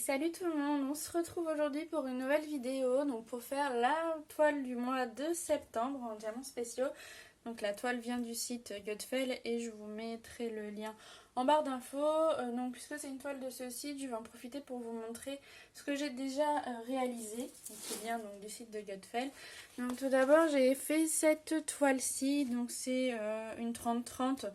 Salut tout le monde, on se retrouve aujourd'hui pour une nouvelle vidéo, donc pour faire la toile du mois de septembre en diamants spéciaux. Donc la toile vient du site Gutfeld et je vous mettrai le lien en barre d'infos. Donc puisque c'est une toile de ce site, je vais en profiter pour vous montrer ce que j'ai déjà réalisé, qui vient donc du site de Gutfeld. Donc tout d'abord j'ai fait cette toile-ci, donc c'est une 30-30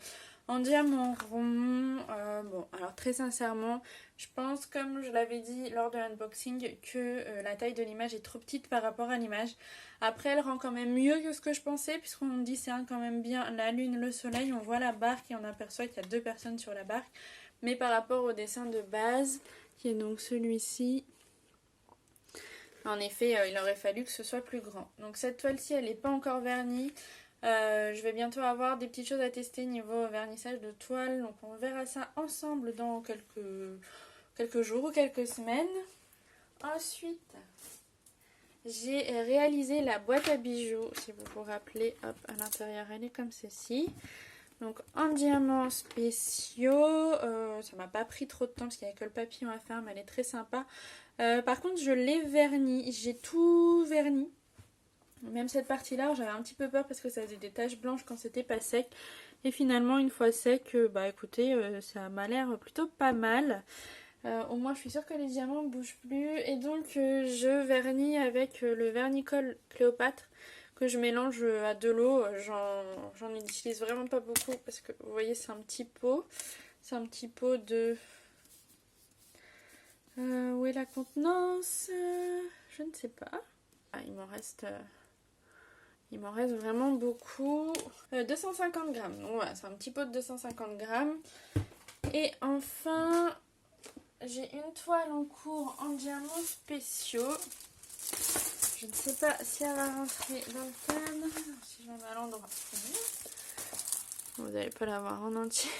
en diamant rond. Bon, alors très sincèrement, je pense, comme je l'avais dit lors de l'unboxing, que la taille de l'image est trop petite par rapport à l'image. Après, elle rend quand même mieux que ce que je pensais, puisqu'on discerne quand même bien la lune, le soleil. On voit la barque et on aperçoit qu'il y a deux personnes sur la barque. Mais par rapport au dessin de base, qui est donc celui-ci, en effet, il aurait fallu que ce soit plus grand. Donc cette toile-ci, elle n'est pas encore vernie. Je vais bientôt avoir des petites choses à tester niveau vernissage de toile. Donc on verra ça ensemble dans quelques jours ou quelques semaines. Ensuite, j'ai réalisé la boîte à bijoux, si vous vous rappelez. Hop, à l'intérieur, elle est comme ceci. Donc en diamants spéciaux, ça m'a pas pris trop de temps parce qu'il n'y a que le papillon à faire, mais elle est très sympa. Par contre, je l'ai verni, j'ai tout verni. Même cette partie-là, j'avais un petit peu peur parce que ça faisait des taches blanches quand c'était pas sec. Et finalement, une fois sec, bah écoutez, ça m'a l'air plutôt pas mal. Au moins, je suis sûre que les diamants ne bougent plus. Et donc, je vernis avec le vernicole Cléopâtre que je mélange à de l'eau. J'en utilise vraiment pas beaucoup parce que vous voyez, c'est un petit pot. C'est un petit pot de... où est la contenance? Je ne sais pas. Ah, il m'en reste vraiment beaucoup. 250 grammes. Donc voilà, c'est un petit pot de 250 grammes. Et enfin, j'ai une toile en cours en diamants spéciaux. Je ne sais pas si elle va rentrer dans le cadre. Si je la mets à l'endroit. Vous n'allez pas la voir en entier.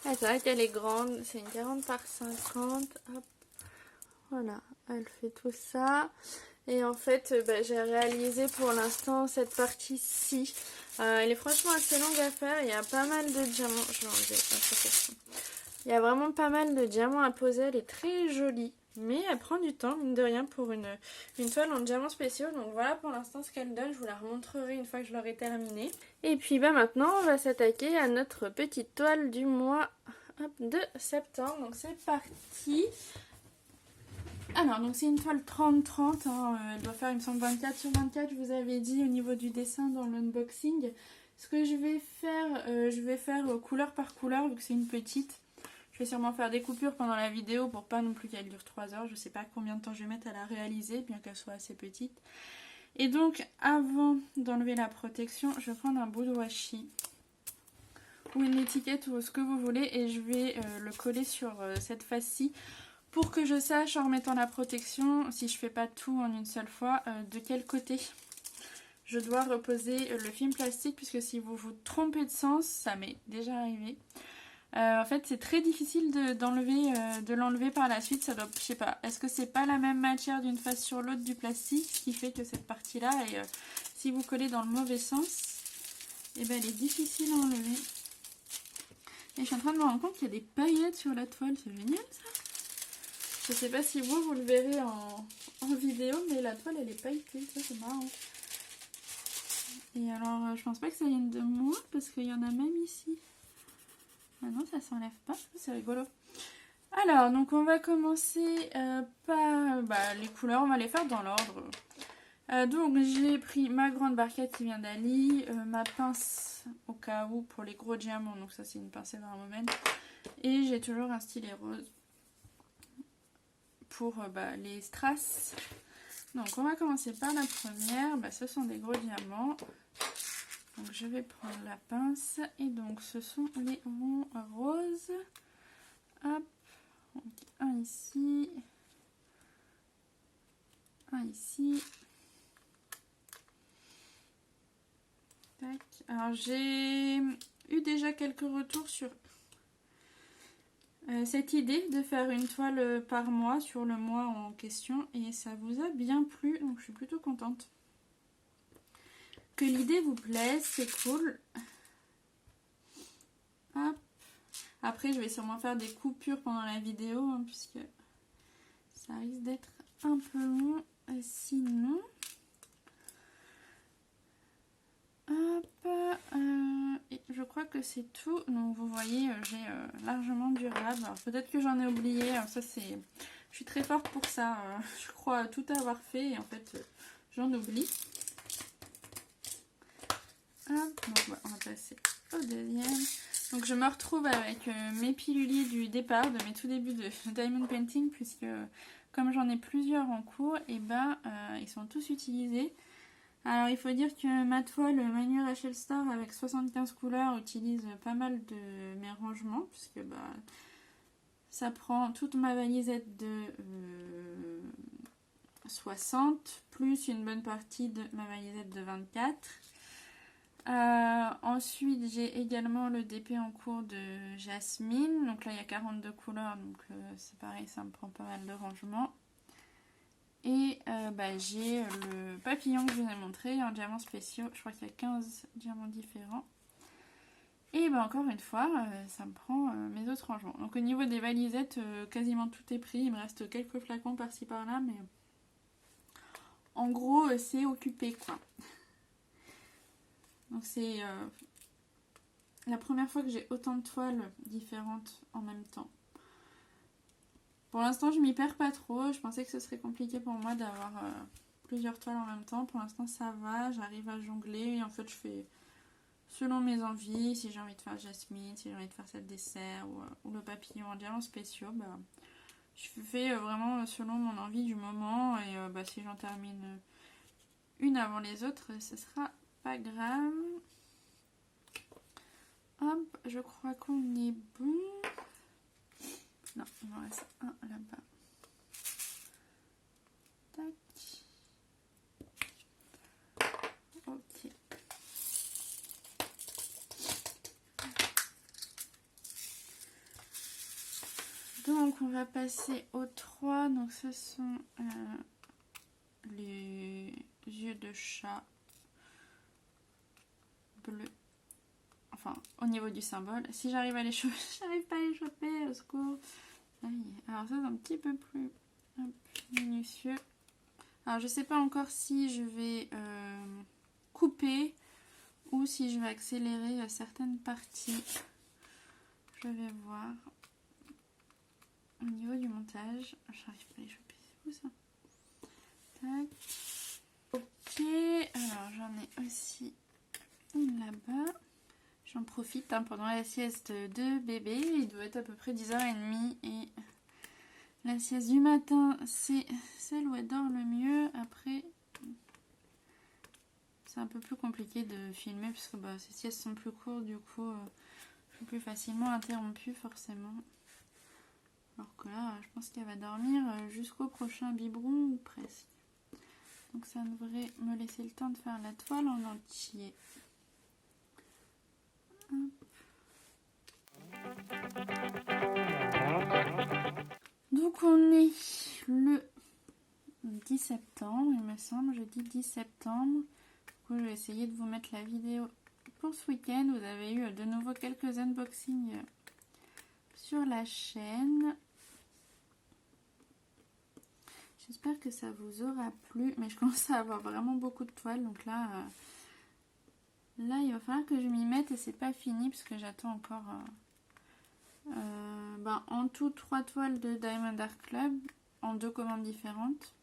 Ah, c'est vrai qu'elle est grande. C'est une 40 par 50. Hop. Voilà, elle fait tout ça. Et en fait, j'ai réalisé pour l'instant cette partie-ci. Elle est franchement assez longue à faire. Il y a pas mal de diamants. Je vais enlever la protection. Il y a vraiment pas mal de diamants à poser. Elle est très jolie. Mais elle prend du temps, mine de rien, pour une toile en diamants spéciaux. Donc voilà pour l'instant ce qu'elle donne. Je vous la remontrerai une fois que je l'aurai terminée. Et puis maintenant, on va s'attaquer à notre petite toile du mois de septembre. Donc c'est parti. Alors, donc c'est une toile 30-30, hein, elle doit faire, il me semble, 24 sur 24, je vous avais dit au niveau du dessin dans l'unboxing. Ce que je vais faire couleur par couleur, vu que c'est une petite. Je vais sûrement faire des coupures pendant la vidéo pour pas non plus qu'elle dure 3 heures. Je sais pas combien de temps je vais mettre à la réaliser, bien qu'elle soit assez petite. Et donc, avant d'enlever la protection, je vais prendre un bout de washi ou une étiquette ou ce que vous voulez et je vais le coller sur cette face-ci. Pour que je sache en remettant la protection, si je fais pas tout en une seule fois, de quel côté je dois reposer le film plastique, puisque si vous vous trompez de sens, ça m'est déjà arrivé. En fait, c'est très difficile de l'enlever par la suite. Ça doit, je sais pas, est-ce que c'est pas la même matière d'une face sur l'autre du plastique, ce qui fait que cette partie-là, et si vous collez dans le mauvais sens, et ben elle est difficile à enlever. Et je suis en train de me rendre compte qu'il y a des paillettes sur la toile, c'est génial ça. Je sais pas si vous le verrez en vidéo, mais la toile elle est pailletée, ça c'est marrant. Et alors je pense pas que ça vienne de moi parce qu'il y en a même ici. Ah non, ça s'enlève pas, c'est rigolo. Alors donc on va commencer par les couleurs, on va les faire dans l'ordre. Donc j'ai pris ma grande barquette qui vient d'Ali, ma pince au cas où pour les gros diamants, donc ça c'est une pince Evermoment. Et j'ai toujours un stylet rose pour les strass. Donc on va commencer par la première, ce sont des gros diamants. Donc je vais prendre la pince et donc ce sont les ronds roses. Hop, donc un ici, un ici. Tac. Alors j'ai eu déjà quelques retours sur cette idée de faire une toile par mois sur le mois en question et ça vous a bien plu, donc je suis plutôt contente que l'idée vous plaise, c'est cool. Hop. Après je vais sûrement faire des coupures pendant la vidéo puisque Ça risque d'être un peu long sinon. Hop, et je crois que c'est tout. Donc vous voyez, j'ai largement du rab. Alors peut-être que j'en ai oublié. Alors, ça c'est, je suis très forte pour ça. Je crois tout avoir fait et en fait j'en oublie. Hop, donc on va passer au deuxième. Donc je me retrouve avec mes piluliers du départ, de mes tout débuts de diamond painting, puisque comme j'en ai plusieurs en cours, et ben ils sont tous utilisés. Alors il faut dire que ma toile Manu Rachel Star avec 75 couleurs utilise pas mal de mes rangements, puisque ça prend toute ma valisette de 60, plus une bonne partie de ma valisette de 24. Ensuite j'ai également le DP en cours de Jasmine, donc là il y a 42 couleurs, donc c'est pareil, ça me prend pas mal de rangement. Et j'ai le papillon que je vous ai montré en diamants spéciaux, je crois qu'il y a 15 diamants différents. Et encore une fois, ça me prend mes autres rangements. Donc au niveau des valisettes, quasiment tout est pris, il me reste quelques flacons par-ci par-là, mais en gros c'est occupé quoi. Donc c'est la première fois que j'ai autant de toiles différentes en même temps. Pour l'instant je m'y perds pas trop, je pensais que ce serait compliqué pour moi d'avoir plusieurs toiles en même temps. Pour l'instant ça va, j'arrive à jongler et en fait je fais selon mes envies. Si j'ai envie de faire Jasmine, si j'ai envie de faire cette dessert ou le papillon en diamants spéciaux, je fais vraiment selon mon envie du moment. Et si j'en termine une avant les autres, ce sera pas grave. Hop, je crois qu'on est bon. Non, il m'en reste un là-bas. Tac. Ok. Donc on va passer aux 3. Donc ce sont les yeux de chat bleu. Enfin, au niveau du symbole. Si j'arrive à les choper, j'arrive pas à les choper, au secours. Alors ça c'est un petit peu plus minutieux. Alors je sais pas encore si je vais couper ou si je vais accélérer certaines parties. Je vais voir. Au niveau du montage, j'arrive pas à les choper. C'est où ça? Tac. Ok, alors j'en ai aussi une là-bas. J'en profite pendant la sieste de bébé. Il doit être à peu près 10h30 et la sieste du matin, c'est celle où elle dort le mieux. Après, c'est un peu plus compliqué de filmer parce que ces siestes sont plus courtes, du coup, je suis plus facilement interrompue forcément. Alors que là, je pense qu'elle va dormir jusqu'au prochain biberon ou presque. Donc ça devrait me laisser le temps de faire la toile en entier. Donc on est le 10 septembre, il me semble, jeudi 10 septembre. Du coup, je vais essayer de vous mettre la vidéo pour ce week-end. Vous avez eu de nouveau quelques unboxings sur la chaîne. J'espère que ça vous aura plu, mais je commence à avoir vraiment beaucoup de toiles, donc là il va falloir que je m'y mette et c'est pas fini parce que j'attends encore en tout 3 toiles de Diamond Art Club en 2 commandes différentes.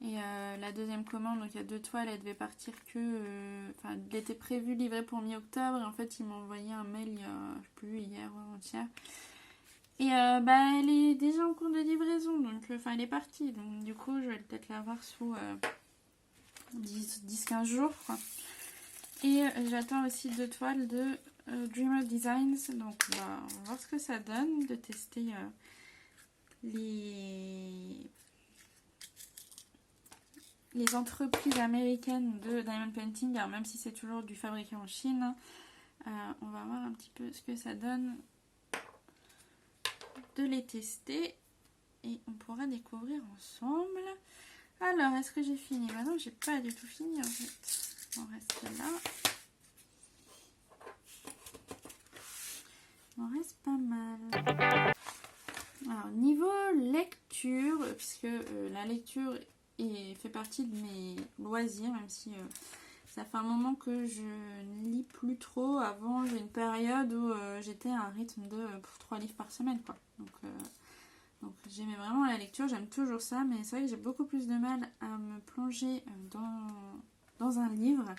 Et la deuxième commande, donc il y a 2 toiles, elle devait partir elle était prévue livrer pour mi-octobre et en fait ils m'ont envoyé un mail il y a, je sais plus, hier ou avant-hier. Et elle est déjà en cours de livraison, donc elle est partie, donc du coup je vais peut-être la voir sous 10-15 jours quoi. Et j'attends aussi 2 toiles de Dreamer Designs, donc on va voir ce que ça donne, de tester les entreprises américaines de Diamond Painting. Alors même si c'est toujours du fabriqué en Chine, on va voir un petit peu ce que ça donne de les tester et on pourra découvrir ensemble. Alors, est-ce que j'ai fini? Non, j'ai pas du tout fini en fait. On reste là. On reste pas mal. Alors, niveau lecture, puisque la lecture fait partie de mes loisirs, même si ça fait un moment que je ne lis plus trop. Avant, j'ai une période où j'étais à un rythme de 3 livres par semaine, quoi. Donc j'aimais vraiment la lecture, j'aime toujours ça, mais c'est vrai que j'ai beaucoup plus de mal à me plonger dans un livre.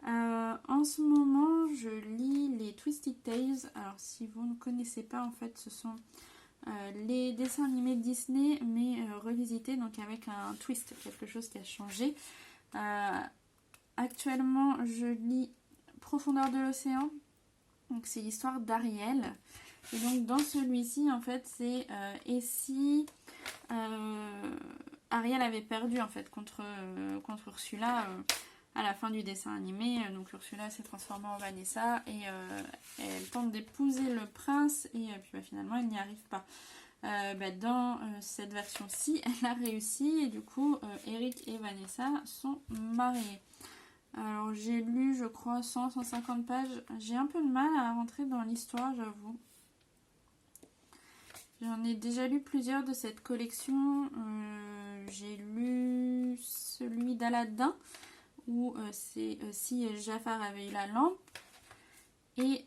En ce moment, je lis les Twisted Tales. Alors si vous ne connaissez pas, en fait, ce sont les dessins animés de Disney, mais revisités, donc avec un twist, quelque chose qui a changé. Actuellement, je lis Profondeur de l'océan. Donc c'est l'histoire d'Ariel. Et donc dans celui-ci, en fait, c'est et si Ariel avait perdu en fait contre Ursula à la fin du dessin animé. Donc Ursula s'est transformée en Vanessa et elle tente d'épouser le prince et puis finalement elle n'y arrive pas. Dans cette version-ci, elle a réussi et du coup Eric et Vanessa sont mariés. Alors j'ai lu je crois 100-150 pages, j'ai un peu de mal à rentrer dans l'histoire, j'avoue. J'en ai déjà lu plusieurs de cette collection, j'ai lu celui d'Aladin où c'est si Jafar avait eu la lampe, et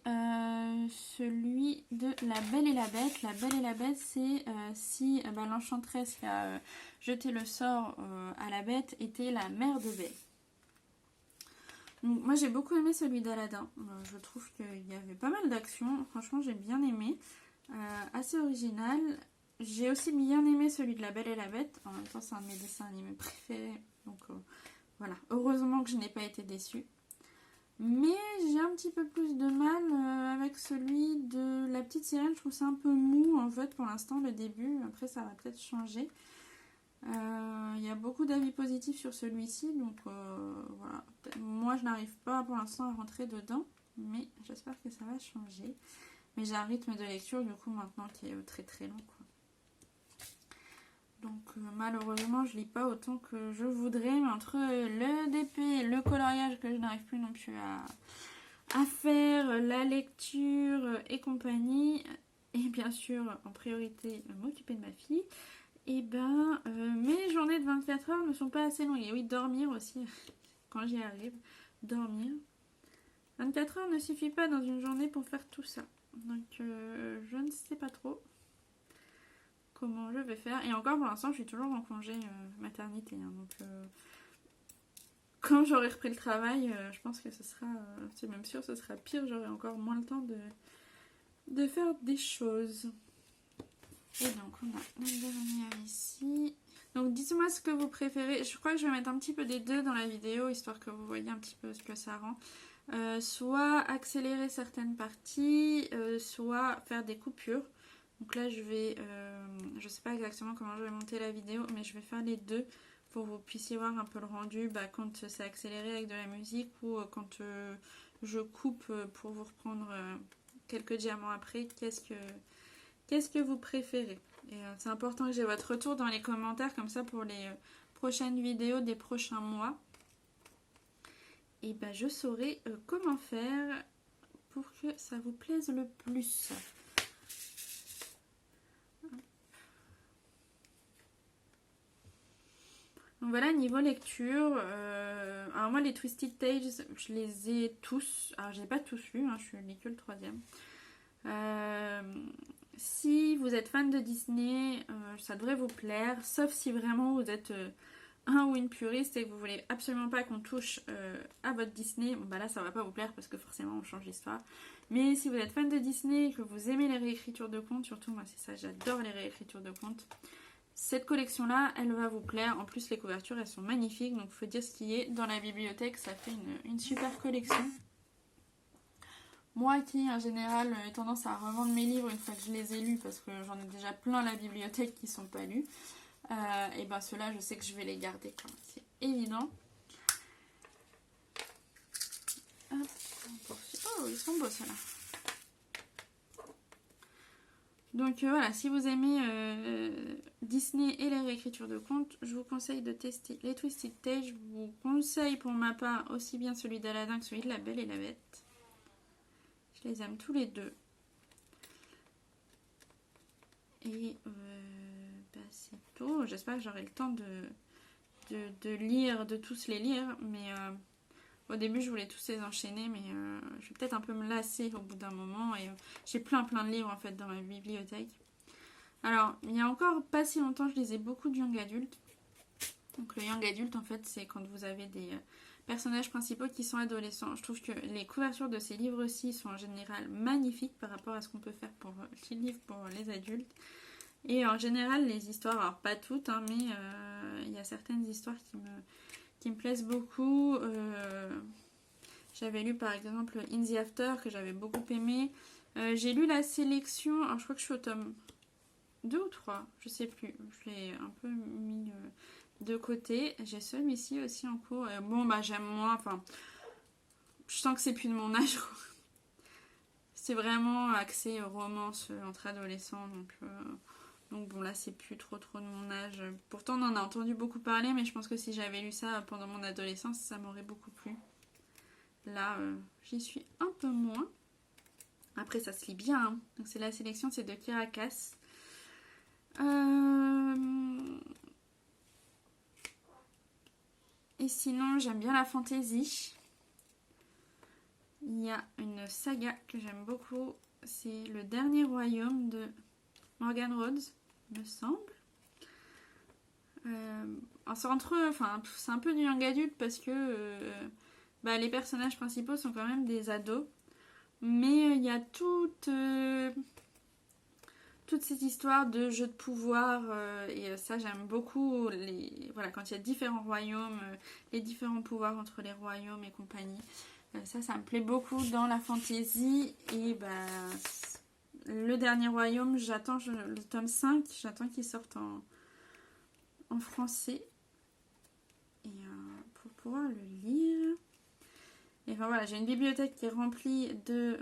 celui de La Belle et la Bête. La Belle et la Bête, c'est si l'enchanteresse qui a jeté le sort à la bête était la mère de Belle. Donc moi j'ai beaucoup aimé celui d'Aladin, je trouve qu'il y avait pas mal d'action, franchement j'ai bien aimé, assez original. J'ai aussi bien aimé celui de La Belle et la Bête, en même temps c'est un de mes dessins animés préférés, donc voilà, heureusement que je n'ai pas été déçue. Mais j'ai un petit peu plus de mal avec celui de La Petite Sirène, je trouve ça un peu mou en fait pour l'instant le début, après ça va peut-être changer. Il y a beaucoup d'avis positifs sur celui-ci, donc voilà. Moi je n'arrive pas pour l'instant à rentrer dedans, mais j'espère que ça va changer. Mais j'ai un rythme de lecture du coup maintenant qui est très très long, quoi. Donc malheureusement je lis pas autant que je voudrais, mais entre le DP et le coloriage que je n'arrive plus non plus à faire, la lecture et compagnie, et bien sûr en priorité m'occuper de ma fille, et mes journées de 24 heures ne sont pas assez longues. Et oui, dormir aussi, quand j'y arrive, dormir. 24 heures ne suffit pas dans une journée pour faire tout ça. Donc je ne sais pas trop comment je vais faire. Et encore pour l'instant, je suis toujours en congé maternité. Donc quand j'aurai repris le travail, je pense que ce sera, c'est même sûr, ce sera pire. J'aurai encore moins le temps de faire des choses. Et donc on a la dernière ici. Donc dites-moi ce que vous préférez. Je crois que je vais mettre un petit peu des deux dans la vidéo, histoire que vous voyez un petit peu ce que ça rend. Soit accélérer certaines parties, soit faire des coupures. Donc là je vais, je sais pas exactement comment je vais monter la vidéo, mais je vais faire les deux pour que vous puissiez voir un peu le rendu quand c'est accéléré avec de la musique, ou quand je coupe pour vous reprendre quelques diamants après. Qu'est-ce que vous préférez? Et c'est important que j'ai votre retour dans les commentaires, comme ça pour les prochaines vidéos des prochains mois. Et je saurai comment faire pour que ça vous plaise le plus. Donc voilà, niveau lecture, alors moi les Twisted Tales, je les ai tous, alors j'ai pas tous lus, je lis que le 3e. Si vous êtes fan de Disney, ça devrait vous plaire, sauf si vraiment vous êtes un ou une puriste et que vous voulez absolument pas qu'on touche à votre Disney. Bon là ça va pas vous plaire parce que forcément on change l'histoire. Mais si vous êtes fan de Disney et que vous aimez les réécritures de contes, surtout moi c'est ça, j'adore les réécritures de contes, cette collection là elle va vous plaire. En plus les couvertures elles sont magnifiques, donc faut dire ce qui est. Dans la bibliothèque ça fait une super collection. Moi qui en général ai tendance à revendre mes livres une fois que je les ai lus, parce que j'en ai déjà plein à la bibliothèque qui sont pas lus, et ceux-là je sais que je vais les garder, c'est évident. Hop, oh ils sont beaux ceux-là. Donc voilà, si vous aimez Disney et les réécritures de contes, je vous conseille de tester les Twisted Tales. Je vous conseille pour ma part aussi bien celui d'Aladin que celui de La Belle et la Bête. Je les aime tous les deux. Et c'est tout. J'espère que j'aurai le temps de lire, de tous les lire. Mais au début, je voulais tous les enchaîner. Mais je vais peut-être un peu me lasser au bout d'un moment. Et j'ai plein de livres en fait dans ma bibliothèque. Alors, il y a encore pas si longtemps, je lisais beaucoup de young adulte. Donc le young adulte, en fait, c'est quand vous avez des personnages principaux qui sont adolescents. Je trouve que les couvertures de ces livres-ci sont en général magnifiques par rapport à ce qu'on peut faire pour les livres pour les adultes. Et en général, les histoires, alors pas toutes, hein, mais il y a certaines histoires qui me plaisent beaucoup. J'avais lu par exemple In the After, que j'avais beaucoup aimé. J'ai lu la sélection, alors je crois que je suis au tome 2 ou 3, je sais plus. Je l'ai un peu mis de côté. J'ai celui-ci aussi en cours. Bon, bah j'aime moins, enfin, je sens que c'est plus de mon âge. C'est vraiment axé romance entre adolescents, donc bon, là c'est plus trop de mon âge. Pourtant on en a entendu beaucoup parler, mais je pense que si j'avais lu ça pendant mon adolescence, ça m'aurait beaucoup plu. Là, j'y suis un peu moins. Après ça se lit bien, hein. Donc c'est la sélection, c'est de Kiera Cass. Et sinon j'aime bien la fantasy. Il y a une saga que j'aime beaucoup, c'est Le Dernier Royaume de Morgan Rhodes, me semble. C'est un peu du young adulte parce que les personnages principaux sont quand même des ados. Mais il y a toute cette histoire de jeu de pouvoir et ça j'aime beaucoup. Quand il y a différents royaumes, les différents pouvoirs entre les royaumes et compagnie. Ça me plaît beaucoup dans la fantasy. Et Le Dernier Royaume, j'attends le tome 5, j'attends qu'il sorte en français. Et pour pouvoir le lire. Et enfin voilà, j'ai une bibliothèque qui est remplie de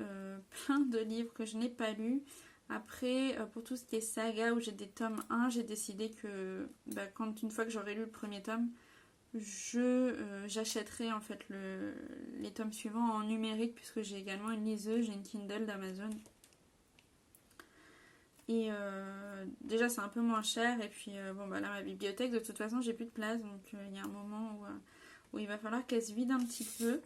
plein de livres que je n'ai pas lus. Après, pour tout ce qui est saga où j'ai des tomes 1, j'ai décidé que une fois que j'aurai lu le premier tome, j'achèterai en fait les tomes suivants en numérique puisque j'ai également une liseuse, j'ai une Kindle d'Amazon. Et déjà c'est un peu moins cher et puis là ma bibliothèque de toute façon j'ai plus de place donc il y a un moment où il va falloir qu'elle se vide un petit peu.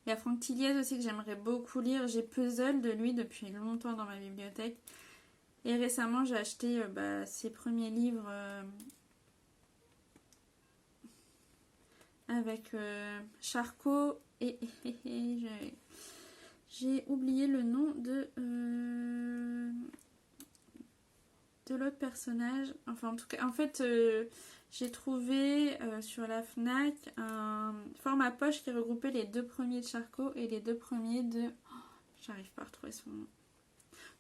Il y a Franck Tilliez aussi que j'aimerais beaucoup lire, j'ai Puzzle de lui depuis longtemps dans ma bibliothèque et récemment j'ai acheté ses premiers livres avec Charcot et j'ai oublié le nom de l'autre personnage. Enfin en tout cas, en fait j'ai trouvé sur la Fnac un format poche qui regroupait les 2 premiers de Charcot et les 2 premiers de... j'arrive pas à retrouver son nom.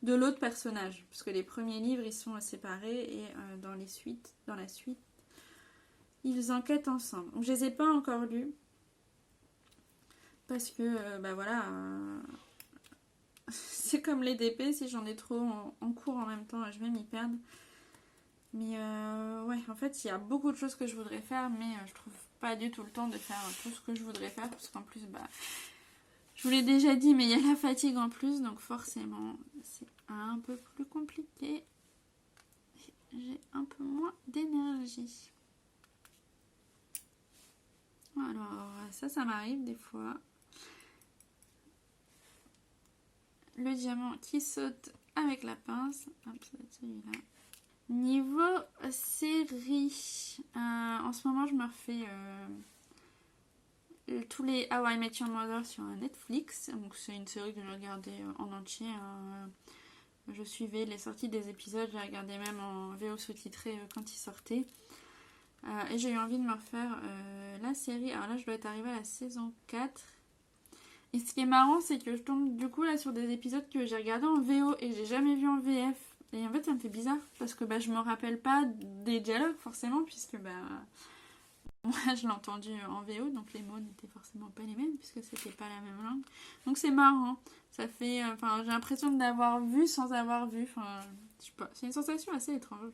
De l'autre personnage, parce que les premiers livres ils sont séparés et dans la suite, ils enquêtent ensemble. Donc je les ai pas encore lus parce que c'est comme les DP, si j'en ai trop en cours en même temps, je vais m'y perdre. Mais en fait, il y a beaucoup de choses que je voudrais faire, mais je trouve pas du tout le temps de faire tout ce que je voudrais faire, parce qu'en plus, je vous l'ai déjà dit, mais il y a la fatigue en plus, donc forcément, c'est un peu plus compliqué. J'ai un peu moins d'énergie. Alors, ça m'arrive des fois. Le diamant qui saute avec la pince. Hop, ça va être celui-là. Niveau série, en ce moment je me refais tous les How I Met Your Mother sur Netflix. Donc c'est une série que j'ai regardée en entier. Je suivais les sorties des épisodes, j'ai regardé même en VO sous-titré quand ils sortaient. Et j'ai eu envie de me refaire la série. Alors là je dois être arrivée à la saison 4. Et ce qui est marrant c'est que je tombe du coup là sur des épisodes que j'ai regardés en VO et que j'ai jamais vu en VF. Et en fait ça me fait bizarre parce que je me rappelle pas des dialogues forcément puisque moi je l'ai entendu en VO donc les mots n'étaient forcément pas les mêmes puisque c'était pas la même langue. Donc c'est marrant, ça fait, j'ai l'impression de l'avoir vu sans avoir vu, je sais pas, c'est une sensation assez étrange.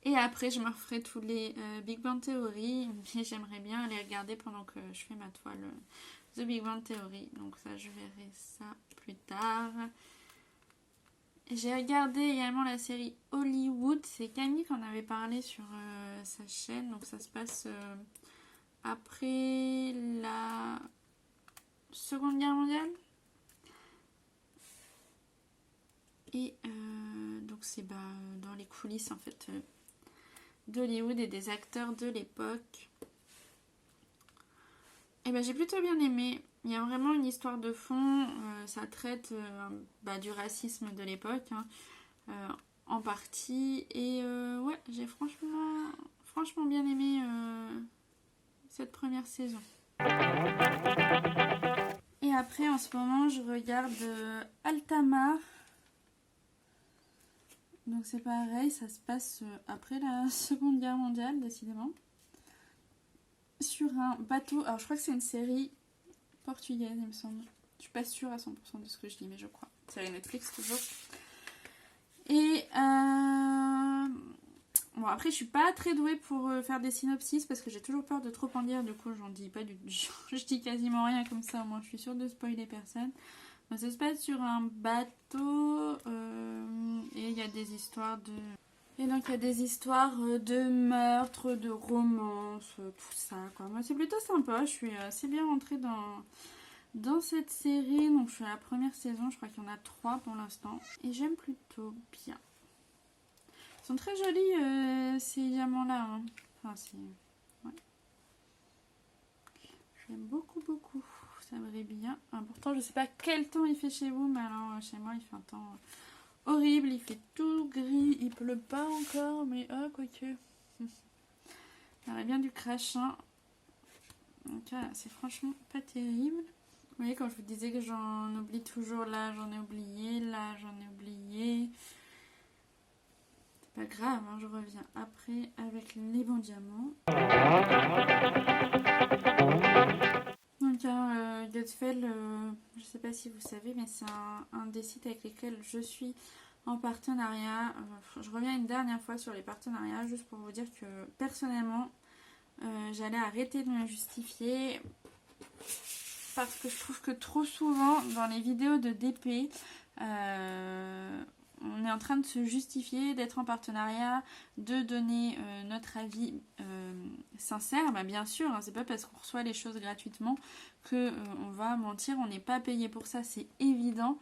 Et après je me referai tous les Big Bang Theory, mais j'aimerais bien les regarder pendant que je fais ma toile The Big Bang Theory, donc ça je verrai ça plus tard. J'ai regardé également la série Hollywood. C'est Camille qui en avait parlé sur sa chaîne. Donc ça se passe après la Seconde Guerre mondiale. Et donc c'est dans les coulisses en fait d'Hollywood et des acteurs de l'époque. Et j'ai plutôt bien aimé. Il y a vraiment une histoire de fond. Ça traite du racisme de l'époque en partie. Et ouais, j'ai franchement bien aimé cette première saison. Et après en ce moment je regarde Altamar. Donc c'est pareil, ça se passe après la Seconde Guerre mondiale, décidément. Sur un bateau, alors je crois que c'est une série portugaise, il me semble. Je suis pas sûre à 100% de ce que je lis, mais je crois. Série Netflix, toujours. Et bon, après je suis pas très douée pour faire des synopsis, parce que j'ai toujours peur de trop en dire, du coup j'en dis pas je dis quasiment rien comme ça, moi je suis sûre de spoiler personne. Ça se passe sur un bateau et il y a des histoires de... Et donc il y a des histoires de meurtres, de romances, tout ça quoi. Moi c'est plutôt sympa, je suis assez bien rentrée dans cette série. Donc je suis à la première saison, je crois qu'il y en a 3 pour l'instant. Et j'aime plutôt bien. Ils sont très jolis ces diamants-là. Hein. Enfin c'est... Ouais. J'aime beaucoup. Ça brille bien. Pourtant, je sais pas quel temps il fait chez vous, mais alors chez moi, il fait un temps horrible. Il fait tout gris. Il pleut pas encore, mais quoique. Il y aurait bien du crachin. Donc là, c'est franchement pas terrible. Vous voyez, quand je vous disais que j'en oublie toujours, là, j'en ai oublié. Là, j'en ai oublié. C'est pas grave, hein, je reviens après avec les bons diamants. Donc Gutfeld, je sais pas si vous savez, mais c'est un des sites avec lesquels je suis en partenariat. Je reviens une dernière fois sur les partenariats, juste pour vous dire que personnellement, j'allais arrêter de me justifier, parce que je trouve que trop souvent, dans les vidéos de DP, on est en train de se justifier, d'être en partenariat, de donner notre avis sincère. Bien sûr, hein, c'est pas parce qu'on reçoit les choses gratuitement que on va mentir, on n'est pas payé pour ça, c'est évident.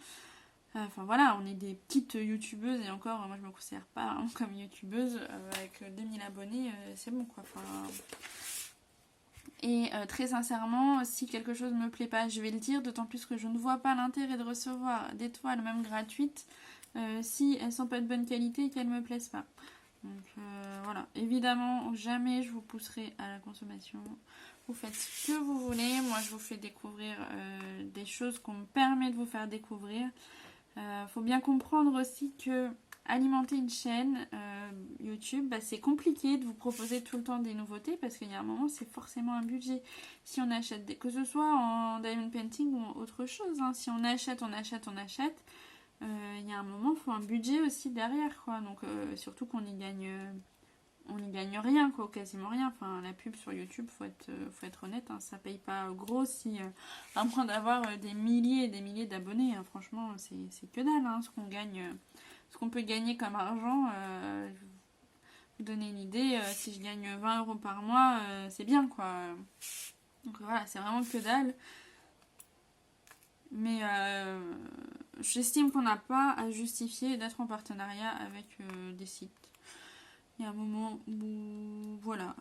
Enfin voilà, on est des petites youtubeuses, et encore, moi je me considère pas hein, comme youtubeuse, avec 2000 abonnés, c'est bon quoi. Enfin, et très sincèrement, si quelque chose ne me plaît pas, je vais le dire, d'autant plus que je ne vois pas l'intérêt de recevoir des toiles même gratuites si elles sont pas de bonne qualité et qu'elles me plaisent pas. Donc voilà, évidemment, jamais je vous pousserai à la consommation. Vous faites ce que vous voulez. Moi, je vous fais découvrir des choses qu'on me permet de vous faire découvrir. Faut bien comprendre aussi que alimenter une chaîne YouTube, c'est compliqué de vous proposer tout le temps des nouveautés, parce qu'il y a un moment, c'est forcément un budget. Si on achète, que ce soit en diamond painting ou autre chose, hein, si on achète, il y a un moment, il faut un budget aussi derrière, quoi. Donc surtout qu'on y gagne rien, quoi, quasiment rien. Enfin, la pub sur YouTube, faut être honnête, hein, ça paye pas gros si à moins d'avoir des milliers et des milliers d'abonnés. Hein, franchement, c'est que dalle, hein, ce qu'on peut gagner comme argent. Vous donner une idée, si je gagne 20 € par mois, c'est bien, quoi. Donc voilà, c'est vraiment que dalle. Mais j'estime qu'on n'a pas à justifier d'être en partenariat avec des sites. Il y a un moment où, voilà,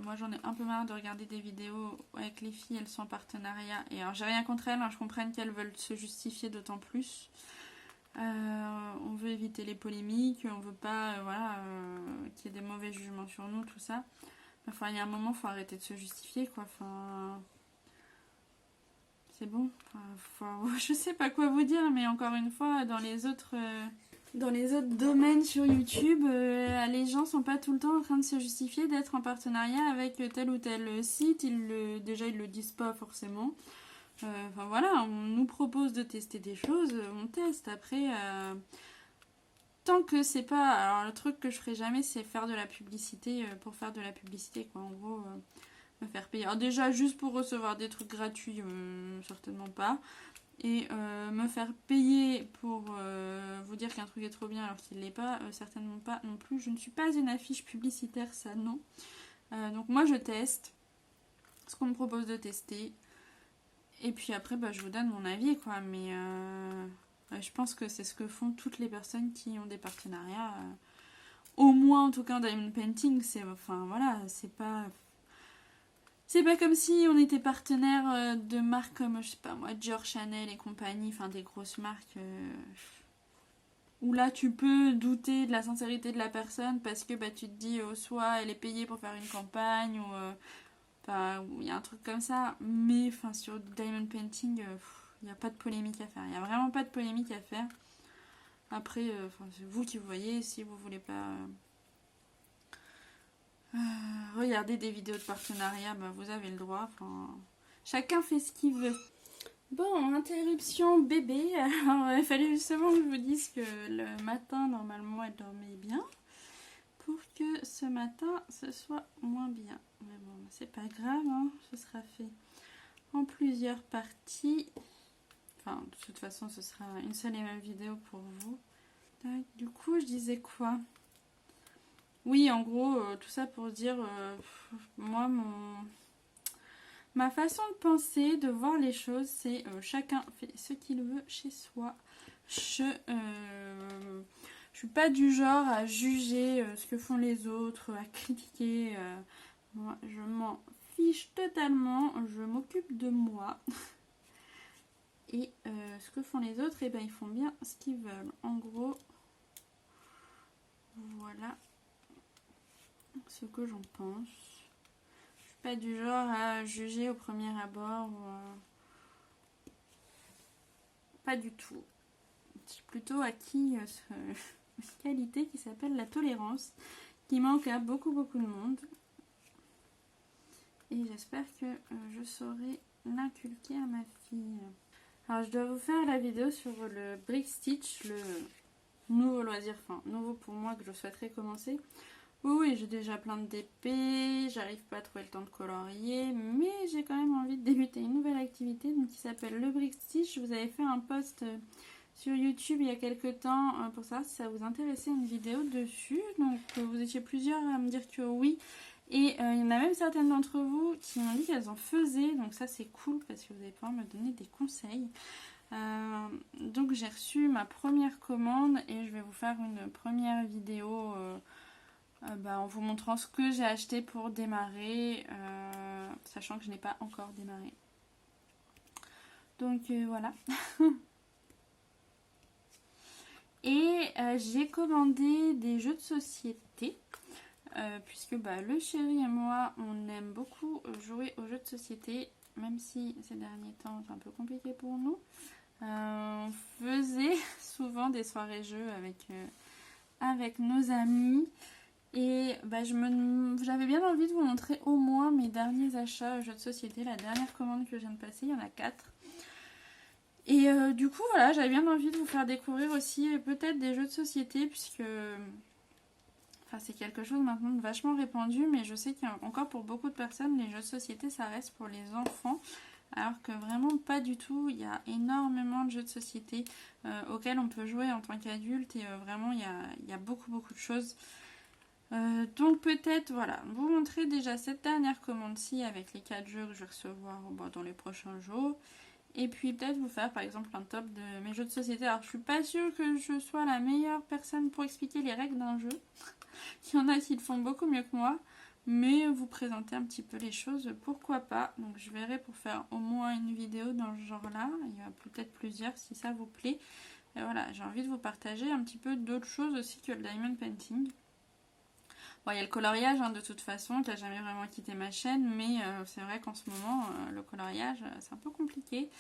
moi j'en ai un peu marre de regarder des vidéos avec les filles, elles sont en partenariat. Et alors j'ai rien contre elles, hein, je comprends qu'elles veulent se justifier d'autant plus. On veut éviter les polémiques, on veut pas qu'il y ait des mauvais jugements sur nous, tout ça. Enfin, il y a un moment, il faut arrêter de se justifier, quoi. Enfin, c'est bon. Je sais pas quoi vous dire, mais encore une fois, dans les autres domaines sur YouTube, les gens sont pas tout le temps en train de se justifier d'être en partenariat avec tel ou tel site. Déjà, ils le disent pas forcément. Enfin voilà, on nous propose de tester des choses, on teste. Après, tant que c'est pas... Alors le truc que je ferai jamais, c'est faire de la publicité pour faire de la publicité, quoi. En gros, me faire payer. Alors déjà, juste pour recevoir des trucs gratuits, certainement pas. et me faire payer pour vous dire qu'un truc est trop bien alors qu'il l'est pas, certainement pas non plus. Je ne suis pas une affiche publicitaire, ça non. Donc moi je teste ce qu'on me propose de tester et puis après je vous donne mon avis quoi, mais je pense que c'est ce que font toutes les personnes qui ont des partenariats, au moins en tout cas en diamond painting. C'est voilà, c'est pas comme si on était partenaire de marques comme, je sais pas moi, Dior, Chanel et compagnie, enfin des grosses marques où là tu peux douter de la sincérité de la personne parce que tu te dis soit elle est payée pour faire une campagne ou il y a un truc comme ça. Mais sur diamond painting, il n'y a pas de polémique à faire. Il n'y a vraiment pas de polémique à faire. Après, c'est vous qui voyez si vous voulez pas regarder des vidéos de partenariat, vous avez le droit. Chacun fait ce qu'il veut. Bon, interruption bébé. Alors, il fallait justement que je vous dise que le matin, normalement, elle dormait bien. Pour que ce matin, ce soit moins bien. Mais bon, c'est pas grave, hein, ce sera fait en plusieurs parties. Enfin, de toute façon, ce sera une seule et même vidéo pour vous. Du coup, je disais quoi? Oui, en gros, tout ça pour dire, moi, ma façon de penser, de voir les choses, c'est chacun fait ce qu'il veut chez soi. Je suis pas du genre à juger ce que font les autres, à critiquer. Moi, je m'en fiche totalement. Je m'occupe de moi. Et ce que font les autres, ils font bien ce qu'ils veulent. En gros, voilà ce que j'en pense. Je suis pas du genre à juger au premier abord. Pas du tout. Je suis plutôt acquis une qualité qui s'appelle la tolérance, qui manque à beaucoup de monde. Et j'espère que je saurai l'inculquer à ma fille. Alors je dois vous faire la vidéo sur le brick stitch, le nouveau loisir, nouveau pour moi que je souhaiterais commencer. Oui, j'ai déjà plein de DP, j'arrive pas à trouver le temps de colorier, mais j'ai quand même envie de débuter une nouvelle activité donc, qui s'appelle le brick stitch. Je vous avais fait un post sur YouTube il y a quelques temps pour savoir si ça vous intéressait, une vidéo dessus. Donc vous étiez plusieurs à me dire que oui. Et il y en a même certaines d'entre vous qui m'ont dit qu'elles en faisaient. Donc ça c'est cool parce que vous allez pouvoir me donner des conseils. Donc j'ai reçu ma première commande et je vais vous faire une première vidéo en vous montrant ce que j'ai acheté pour démarrer. Sachant que je n'ai pas encore démarré. Donc voilà. Et j'ai commandé des jeux de société. Puisque le chéri et moi, on aime beaucoup jouer aux jeux de société. Même si ces derniers temps, c'est un peu compliqué pour nous. On faisait souvent des soirées jeux avec nos amis. Et j'avais bien envie de vous montrer au moins mes derniers achats aux jeux de société. La dernière commande que je viens de passer, il y en a 4. Et du coup, voilà, j'avais bien envie de vous faire découvrir aussi peut-être des jeux de société, puisque c'est quelque chose maintenant de vachement répandu, mais je sais qu'encore pour beaucoup de personnes, les jeux de société, ça reste pour les enfants, alors que vraiment pas du tout. Il y a énormément de jeux de société auxquels on peut jouer en tant qu'adulte, et vraiment, il y a beaucoup de choses. Donc peut-être, voilà, vous montrer déjà cette dernière commande-ci avec les 4 jeux que je vais recevoir dans les prochains jours. Et puis peut-être vous faire par exemple un top de mes jeux de société. Alors je suis pas sûre que je sois la meilleure personne pour expliquer les règles d'un jeu. Il y en a qui le font beaucoup mieux que moi. Mais vous présenter un petit peu les choses, pourquoi pas. Donc je verrai pour faire au moins une vidéo dans ce genre-là. Il y en a peut-être plusieurs si ça vous plaît. Et voilà, j'ai envie de vous partager un petit peu d'autres choses aussi que le diamond painting. Bon, il y a le coloriage de toute façon, qui n'a jamais vraiment quitté ma chaîne, mais c'est vrai qu'en ce moment, le coloriage, c'est un peu compliqué.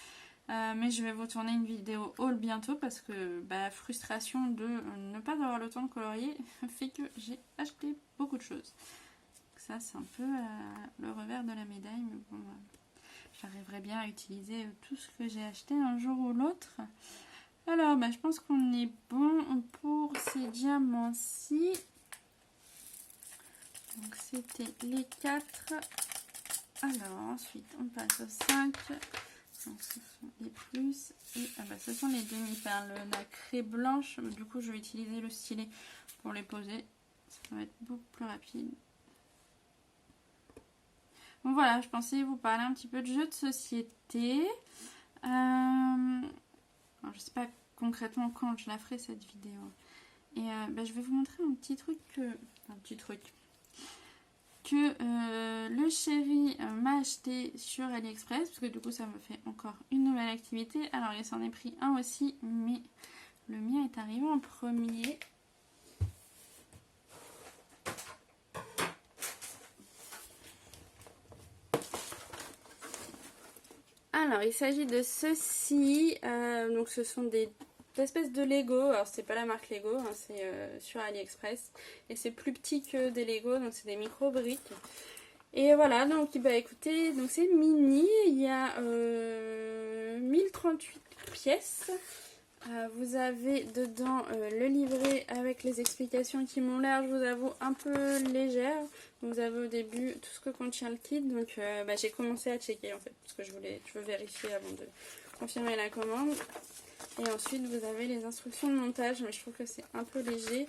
Mais je vais vous tourner une vidéo haul bientôt parce que frustration de ne pas avoir le temps de colorier fait que j'ai acheté beaucoup de choses. Ça, c'est un peu le revers de la médaille, mais bon, j'arriverai bien à utiliser tout ce que j'ai acheté un jour ou l'autre. Alors, je pense qu'on est bon pour ces diamants-ci. Donc c'était les 4. Alors ensuite on passe au 5. Donc ce sont les plus et ce sont les demi-perles. La craie blanche, du coup je vais utiliser le stylet pour les poser. Ça va être beaucoup plus rapide. Donc voilà, je pensais vous parler un petit peu de jeux de société. Alors, je sais pas concrètement quand je la ferai cette vidéo. Et je vais vous montrer un petit truc que le chéri m'a acheté sur AliExpress, parce que du coup ça me fait encore une nouvelle activité. Alors il s'en est pris un aussi, mais le mien est arrivé en premier. Alors il s'agit de ceci, donc ce sont des espèces de Lego. Alors c'est pas la marque Lego, hein, c'est sur AliExpress, et c'est plus petit que des Lego, donc c'est des micro briques. Et voilà, donc bah écoutez, donc c'est mini, il y a 1038 pièces. Vous avez dedans le livret avec les explications qui m'ont l'air, je vous avoue, un peu légères. Vous avez au début tout ce que contient le kit, donc j'ai commencé à checker en fait, parce que je veux vérifier avant de confirmer la commande. Et ensuite vous avez les instructions de montage, mais je trouve que c'est un peu léger.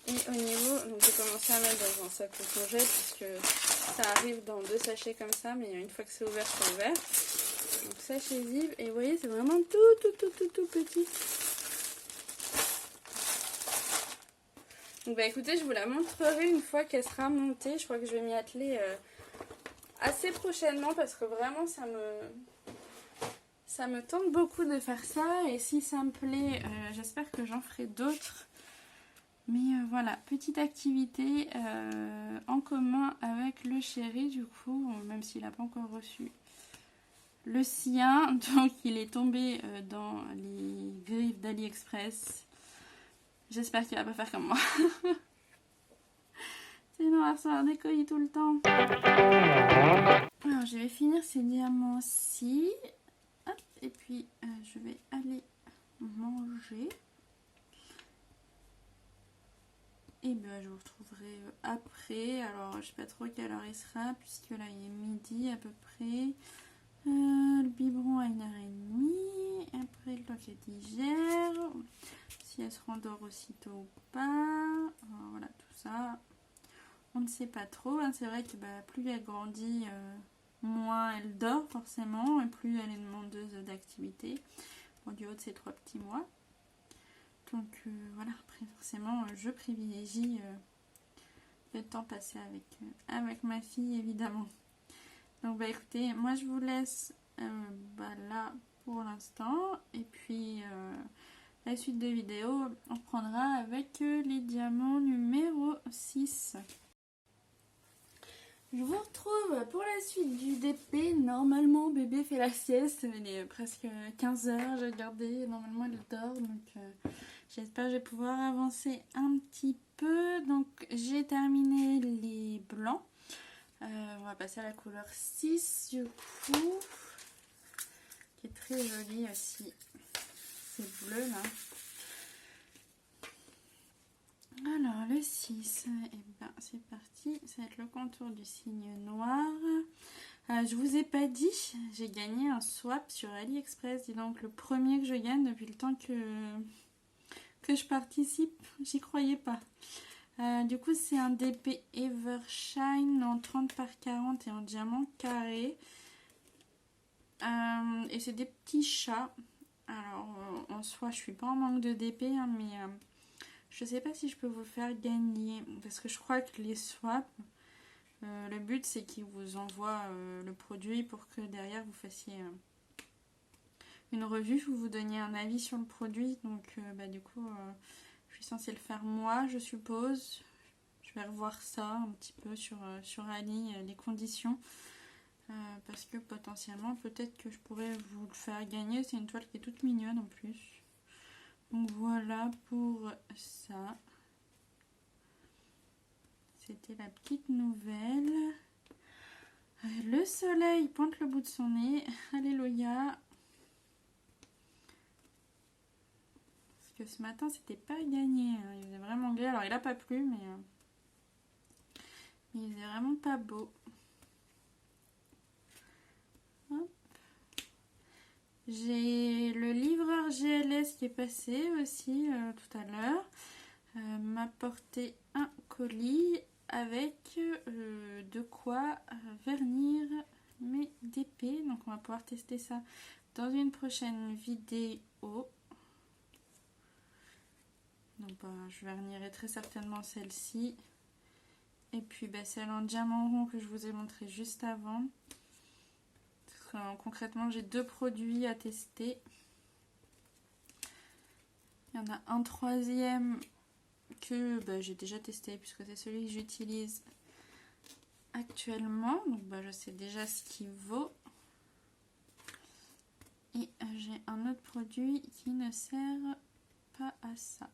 Et au niveau, donc j'ai commencé à mettre dans un sac de congèle, puisque ça arrive dans 2 sachets comme ça, mais une fois que c'est ouvert, c'est ouvert. Donc sachet zip, et vous voyez, c'est vraiment tout petit. Donc écoutez, je vous la montrerai une fois qu'elle sera montée. Je crois que je vais m'y atteler assez prochainement, parce que vraiment ça me tente beaucoup de faire ça. Et si ça me plaît, j'espère que j'en ferai d'autres. Mais voilà, petite activité en commun avec le chéri, du coup, même s'il n'a pas encore reçu le sien. Donc il est tombé dans les griffes d'AliExpress. J'espère qu'il va pas faire comme moi. Sinon on va recevoir des colis tout le temps. Alors je vais finir ces diamants-ci. Hop, et puis je vais aller manger. Et bien je vous retrouverai après. Alors je sais pas trop quelle heure il sera, puisque là il est midi à peu près. Le biberon à 1h30. Après le temps qu'elle digère. Si elle se rendort aussitôt ou pas. Alors, voilà tout ça. On ne sait pas trop. Hein. C'est vrai que plus elle grandit, moins elle dort forcément. Et plus elle est demandeuse d'activité. Bon, du haut de ses 3 petits mois. Donc voilà, après forcément je privilégie le temps passé avec ma fille, évidemment. Donc écoutez, moi je vous laisse là pour l'instant, et puis la suite de vidéo on reprendra avec les diamants numéro 6. Je vous retrouve pour la suite du DP. Normalement bébé fait la sieste, il est presque 15h, j'ai regardé, normalement elle dort, donc j'espère que je vais pouvoir avancer un petit peu. Donc j'ai terminé les blancs. On va passer à la couleur 6 du coup, qui est très jolie aussi. C'est bleu là. Alors le 6, et c'est parti. Ça va être le contour du signe noir. Je vous ai pas dit, j'ai gagné un swap sur AliExpress. Dis donc, le premier que je gagne depuis le temps que je participe. J'y croyais pas. Du coup c'est un DP Evershine en 30 par 40 et en diamant carré. Et c'est des petits chats. Alors en soi je suis pas en manque de DP, hein, mais je sais pas si je peux vous faire gagner. Parce que je crois que les swaps, le but c'est qu'ils vous envoient le produit pour que derrière vous fassiez une revue, vous donniez un avis sur le produit. Donc du coup je suis censée le faire moi, je suppose. Je vais revoir ça un petit peu sur Ali, les conditions. Parce que potentiellement, peut-être que je pourrais vous le faire gagner. C'est une toile qui est toute mignonne en plus. Donc voilà pour ça. C'était la petite nouvelle. Le soleil pointe le bout de son nez. Alléluia. Que ce matin c'était pas gagné, hein. Il faisait vraiment gris, alors il a pas plu, mais il faisait vraiment pas beau. Hop. J'ai le livreur GLS qui est passé aussi tout à l'heure. M'a porté un colis avec de quoi vernir mes DP. Donc on va pouvoir tester ça dans une prochaine vidéo. Donc je vernirai très certainement celle-ci. Et puis celle en diamant rond que je vous ai montré juste avant. Concrètement, j'ai 2 produits à tester. Il y en a un troisième que j'ai déjà testé puisque c'est celui que j'utilise actuellement. Donc je sais déjà ce qu'il vaut. Et j'ai un autre produit qui ne sert pas à ça.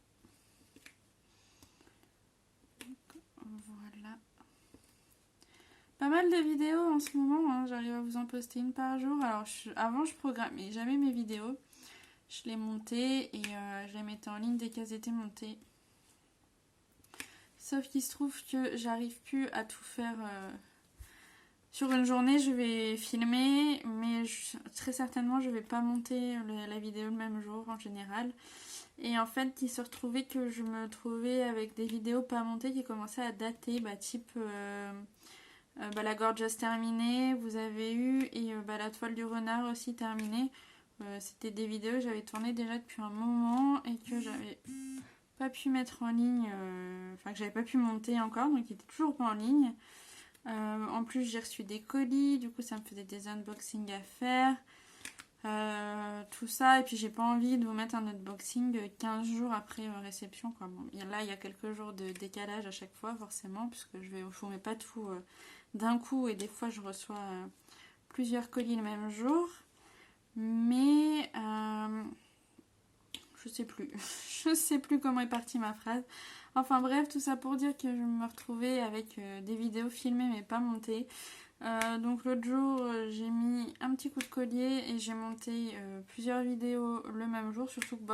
Donc, voilà. Pas mal de vidéos en ce moment, hein. J'arrive à vous en poster une par jour. Alors avant je programmais jamais mes vidéos. Je les montais et je les mettais en ligne dès qu'elles étaient montées. Sauf qu'il se trouve que j'arrive plus à tout faire. Sur une journée, je vais filmer, mais très certainement, je vais pas monter la vidéo le même jour en général. Et en fait, il se retrouvait que je me trouvais avec des vidéos pas montées qui commençaient à dater, type la gorgeous terminée, vous avez eu, et la toile du renard aussi terminée. C'était des vidéos que j'avais tournées déjà depuis un moment et que j'avais pas pu mettre en ligne, que j'avais pas pu monter encore, donc il était toujours pas en ligne. En plus j'ai reçu des colis, du coup ça me faisait des unboxings à faire, tout ça, et puis j'ai pas envie de vous mettre un unboxing 15 jours après réception, quoi. Bon, là il y a quelques jours de décalage à chaque fois forcément, puisque je vous mets pas tout d'un coup, et des fois je reçois plusieurs colis le même jour, mais je sais plus. Je sais plus comment est partie ma phrase. Enfin bref, tout ça pour dire que je me retrouvais avec des vidéos filmées mais pas montées. Donc l'autre jour, j'ai mis un petit coup de collier et j'ai monté plusieurs vidéos le même jour. Surtout que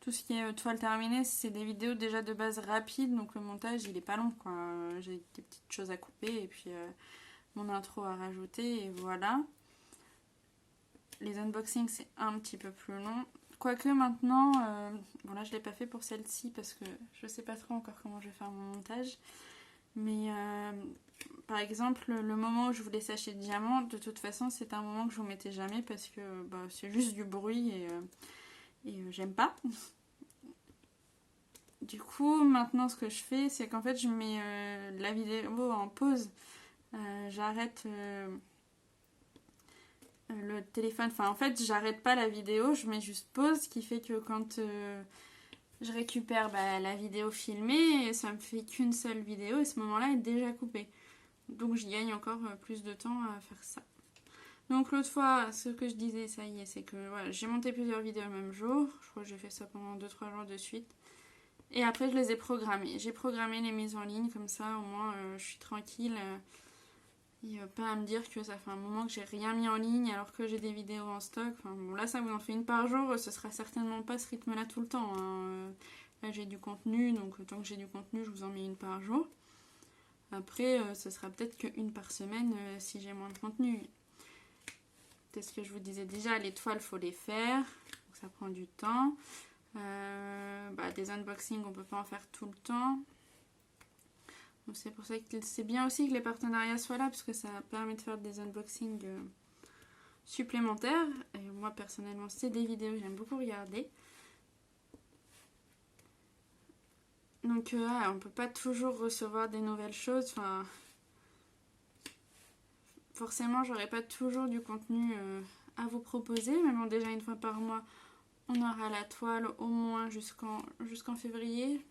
tout ce qui est toile terminée, c'est des vidéos déjà de base rapides. Donc le montage, il est pas long, quoi. J'ai des petites choses à couper et puis mon intro à rajouter et voilà. Les unboxings, c'est un petit peu plus long. Quoique maintenant, bon là je l'ai pas fait pour celle-ci parce que je sais pas trop encore comment je vais faire mon montage. Mais par exemple, le moment où je voulais sacher le diamant, de toute façon c'est un moment que je vous mettais jamais parce que c'est juste du bruit et j'aime pas. Du coup, maintenant ce que je fais, c'est qu'en fait je mets la vidéo en pause. J'arrête... le téléphone, en fait j'arrête pas la vidéo, je mets juste pause, ce qui fait que quand je récupère la vidéo filmée, ça me fait qu'une seule vidéo et ce moment là est déjà coupé, donc je gagne encore plus de temps à faire ça. Donc l'autre fois, ce que je disais, ça y est, c'est que voilà, j'ai monté plusieurs vidéos le même jour, je crois que j'ai fait ça pendant 2-3 jours de suite, et après je les ai programmées, j'ai programmé les mises en ligne, comme ça au moins je suis tranquille. Et pas à me dire que ça fait un moment que j'ai rien mis en ligne alors que j'ai des vidéos en stock. Enfin, bon, là, ça vous en fait une par jour. Ce sera certainement pas ce rythme-là tout le temps, hein. Là, j'ai du contenu. Donc, tant que j'ai du contenu, je vous en mets une par jour. Après, ce sera peut-être qu'une par semaine si j'ai moins de contenu. C'est ce que je vous disais déjà. Les toiles, faut les faire. Donc, ça prend du temps. Des unboxings, on peut pas en faire tout le temps. Donc c'est pour ça que c'est bien aussi que les partenariats soient là, parce que ça permet de faire des unboxings supplémentaires. Et moi personnellement, c'est des vidéos que j'aime beaucoup regarder. Donc on peut pas toujours recevoir des nouvelles choses. Enfin, forcément, j'aurai pas toujours du contenu à vous proposer. Mais bon, déjà une fois par mois, on aura la toile au moins jusqu'en février.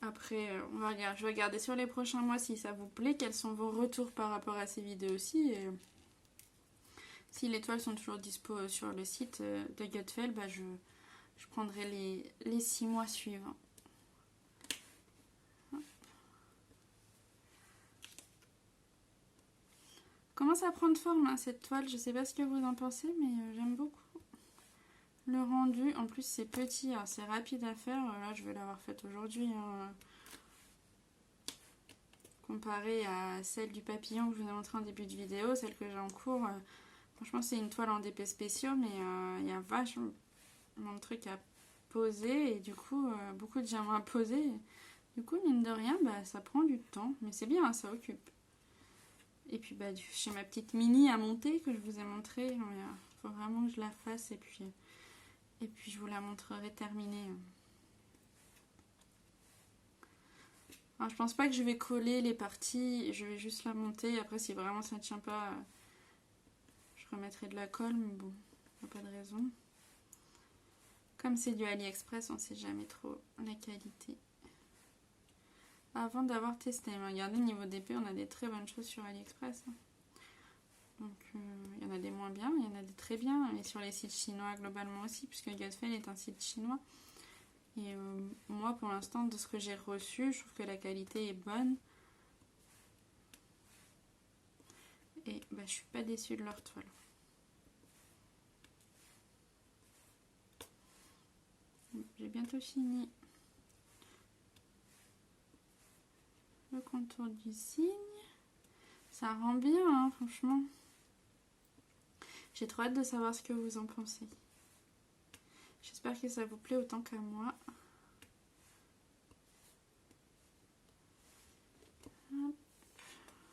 Après, je vais regarder sur les prochains mois si ça vous plaît, quels sont vos retours par rapport à ces vidéos-ci. Et si les toiles sont toujours dispo sur le site de Gutfeld, je prendrai les 6 mois suivants. Commence à prendre forme, hein, cette toile. Je sais pas ce que vous en pensez, mais j'aime beaucoup le rendu. En plus, c'est petit, hein, c'est rapide à faire. Là, je vais l'avoir faite aujourd'hui. Hein. Comparé à celle du papillon que je vous ai montré en début de vidéo, celle que j'ai en cours, Franchement, c'est une toile en DP spéciaux, mais il y a vachement de trucs à poser et du coup, beaucoup de diamants à poser. Du coup, mine de rien, bah, ça prend du temps, mais c'est bien, hein, ça occupe. Et puis, bah, j'ai ma petite mini à monter que je vous ai montré. Il faut vraiment que je la fasse et puis je vous la montrerai terminée. Alors, je pense pas que je vais coller les parties, je vais juste la monter. Après, si vraiment ça ne tient pas, je remettrai de la colle, mais bon, il n'y a pas de raison. Comme c'est du AliExpress, on ne sait jamais trop la qualité. Avant d'avoir testé, regardez, niveau DP, on a des très bonnes choses sur AliExpress. Donc, il y en a des moins bien, il y en a des très bien. Et sur les sites chinois, globalement aussi, puisque Godfell est un site chinois. Et moi, pour l'instant, de ce que j'ai reçu, je trouve que la qualité est bonne. Et bah, je suis pas déçue de leur toile. J'ai bientôt fini le contour du cygne. Ça rend bien, hein, franchement. J'ai trop hâte de savoir ce que vous en pensez. J'espère que ça vous plaît autant qu'à moi. Hop.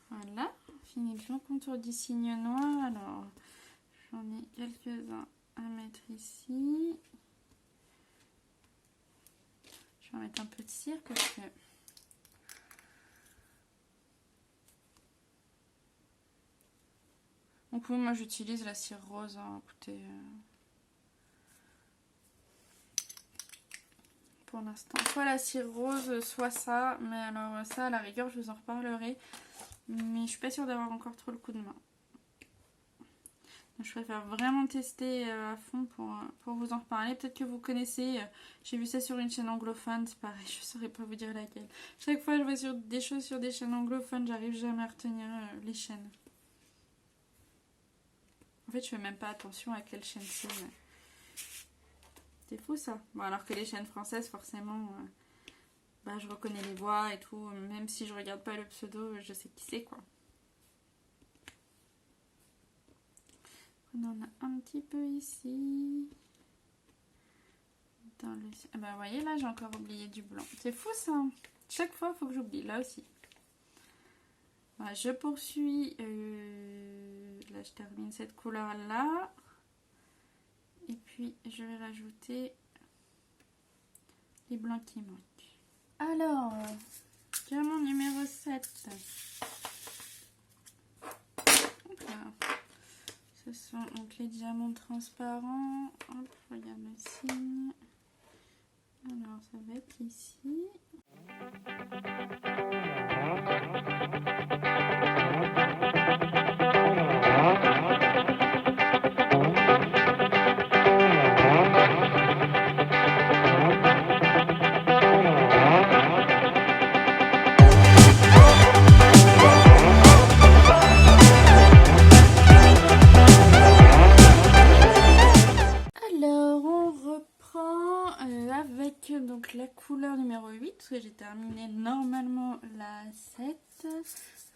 Voilà, fini le contour du cygne noir. Alors, j'en ai quelques-uns à mettre ici. Je vais mettre un peu de cire parce que... Donc moi j'utilise la cire rose, hein, écoutez... Pour l'instant, soit la cire rose, soit ça. Mais alors ça, à la rigueur, je vous en reparlerai. Mais je suis pas sûre d'avoir encore trop le coup de main. Donc, je préfère vraiment tester à fond pour vous en reparler. Peut-être que vous connaissez. J'ai vu ça sur une chaîne anglophone. C'est pareil, je saurais pas vous dire laquelle. Chaque fois que je vois des choses sur des chaînes anglophones, j'arrive jamais à retenir les chaînes. En fait, je fais même pas attention à quelle chaîne c'est. C'est fou ça. Bon, alors que les chaînes françaises, forcément, bah, je reconnais les voix et tout. Même si je regarde pas le pseudo, je sais qui c'est quoi. On en a un petit peu ici. Dans le... Ah bah, vous voyez, là, j'ai encore oublié du blanc. C'est fou ça. Chaque fois, il faut que j'oublie. Là aussi. Voilà, je poursuis. Là, je termine cette couleur-là. Et puis, je vais rajouter les blancs qui manquent. Alors, diamant numéro 7. Voilà. Ce sont donc les diamants transparents. Hop, regarde le signe. Alors, ça va être ici. Donc la couleur numéro 8, parce que j'ai terminé normalement la 7.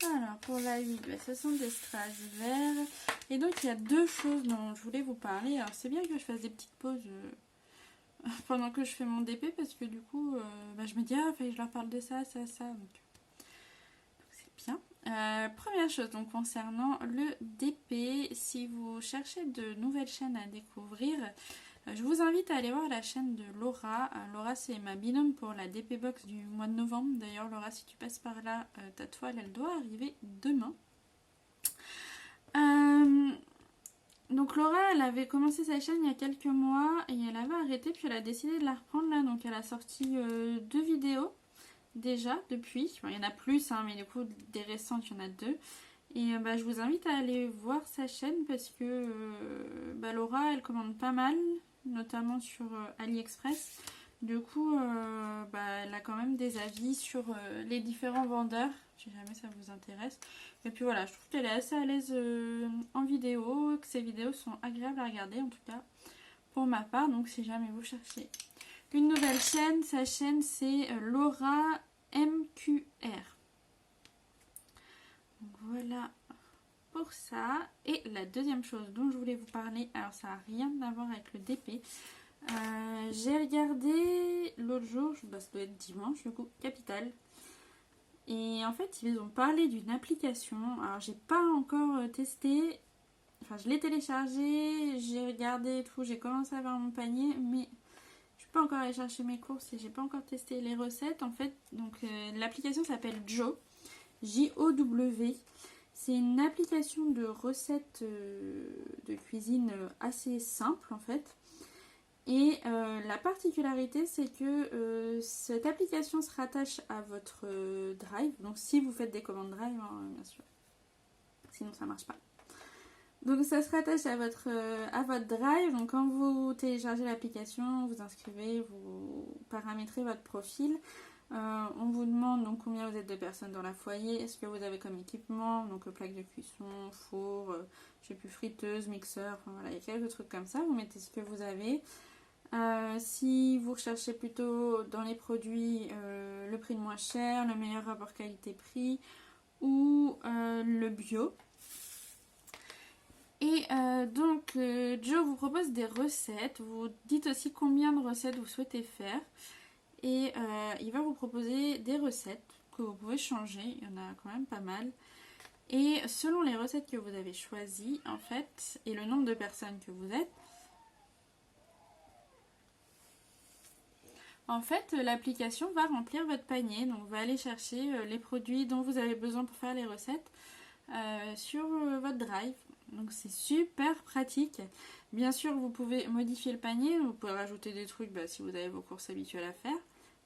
Alors pour la 8, bah, ce sont des strass verts. Et donc il y a deux choses dont je voulais vous parler. Alors c'est bien que je fasse des petites pauses pendant que je fais mon DP, parce que du coup bah, je me dis ah je leur parle de ça, ça, ça. Donc c'est bien. Première chose donc concernant le DP, si vous cherchez de nouvelles chaînes à découvrir, je vous invite à aller voir la chaîne de Laura. Laura, c'est ma binôme pour la DP Box du mois de novembre. D'ailleurs, Laura, si tu passes par là, ta toile, elle doit arriver demain. Donc Laura, elle avait commencé sa chaîne il y a quelques mois et elle avait arrêté, puis elle a décidé de la reprendre là. Donc elle a sorti 2 vidéos déjà depuis. Bon, il y en a plus, hein, mais du coup, des récentes, il y en a 2. Et bah, je vous invite à aller voir sa chaîne parce que bah, Laura, elle commande pas mal, notamment sur AliExpress. Du coup, bah, elle a quand même des avis sur les différents vendeurs, si jamais ça vous intéresse. Et puis voilà, je trouve qu'elle est assez à l'aise en vidéo, que ses vidéos sont agréables à regarder, en tout cas pour ma part. Donc si jamais vous cherchez une nouvelle chaîne, sa chaîne c'est Laura MQR. Donc voilà pour ça. Et la deuxième chose dont je voulais vous parler, alors ça n'a rien à voir avec le DP. J'ai regardé l'autre jour, ça doit être dimanche du coup, Capital. Et en fait, ils ont parlé d'une application. Alors, j'ai pas encore testé. Enfin, je l'ai téléchargé, j'ai regardé et tout, j'ai commencé à voir mon panier, mais je suis pas encore allée chercher mes courses et j'ai pas encore testé les recettes. En fait, donc l'application s'appelle Jow, J-O-W. C'est une application de recettes de cuisine assez simple en fait. Et la particularité, c'est que cette application se rattache à votre Drive. Donc si vous faites des commandes Drive, hein, bien sûr. Sinon ça marche pas. Donc ça se rattache à votre Drive. Donc quand vous téléchargez l'application, vous inscrivez, vous paramétrez votre profil. On vous demande donc combien vous êtes de personnes dans la foyer, est-ce que vous avez comme équipement, donc plaque de cuisson, four, je sais plus, friteuse, mixeur, enfin voilà, il y a quelques trucs comme ça, vous mettez ce que vous avez. Si vous recherchez plutôt dans les produits le prix le moins cher, le meilleur rapport qualité-prix ou le bio. Et donc Joe vous propose des recettes, vous dites aussi combien de recettes vous souhaitez faire et il va vous proposer des recettes que vous pouvez changer, il y en a quand même pas mal. Et selon les recettes que vous avez choisies en fait et le nombre de personnes que vous êtes, en fait, l'application va remplir votre panier, donc va aller chercher les produits dont vous avez besoin pour faire les recettes sur votre Drive. Donc c'est super pratique. Bien sûr, vous pouvez modifier le panier, vous pouvez rajouter des trucs si vous avez vos courses habituelles à faire,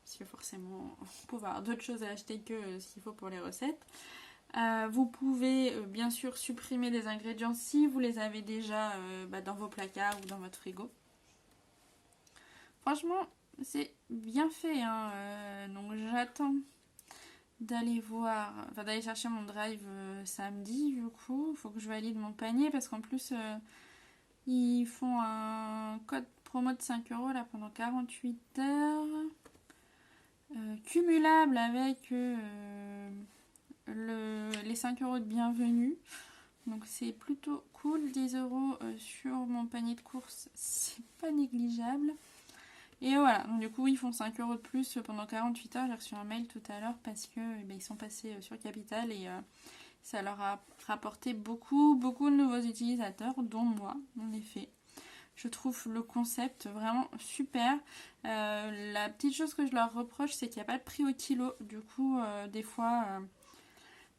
parce que forcément, vous pouvez avoir d'autres choses à acheter que ce qu'il faut pour les recettes. Vous pouvez bien sûr supprimer des ingrédients si vous les avez déjà dans vos placards ou dans votre frigo. Franchement, c'est bien fait, hein. Donc j'attends d'aller voir, d'aller chercher mon drive samedi du coup. Il faut que je valide mon panier parce qu'en plus ils font un code promo de 5 € là pendant 48 heures. Cumulable avec les 5 € de bienvenue. Donc c'est plutôt cool, 10 € sur mon panier de courses, c'est pas négligeable. Et voilà, donc du coup ils font 5 € de plus pendant 48 heures. J'ai reçu un mail tout à l'heure parce que ils sont passés sur Capital et ça leur a rapporté beaucoup de nouveaux utilisateurs, dont moi en effet. Je trouve le concept vraiment super. La petite chose que je leur reproche, c'est qu'il n'y a pas de prix au kilo. Du coup, des fois,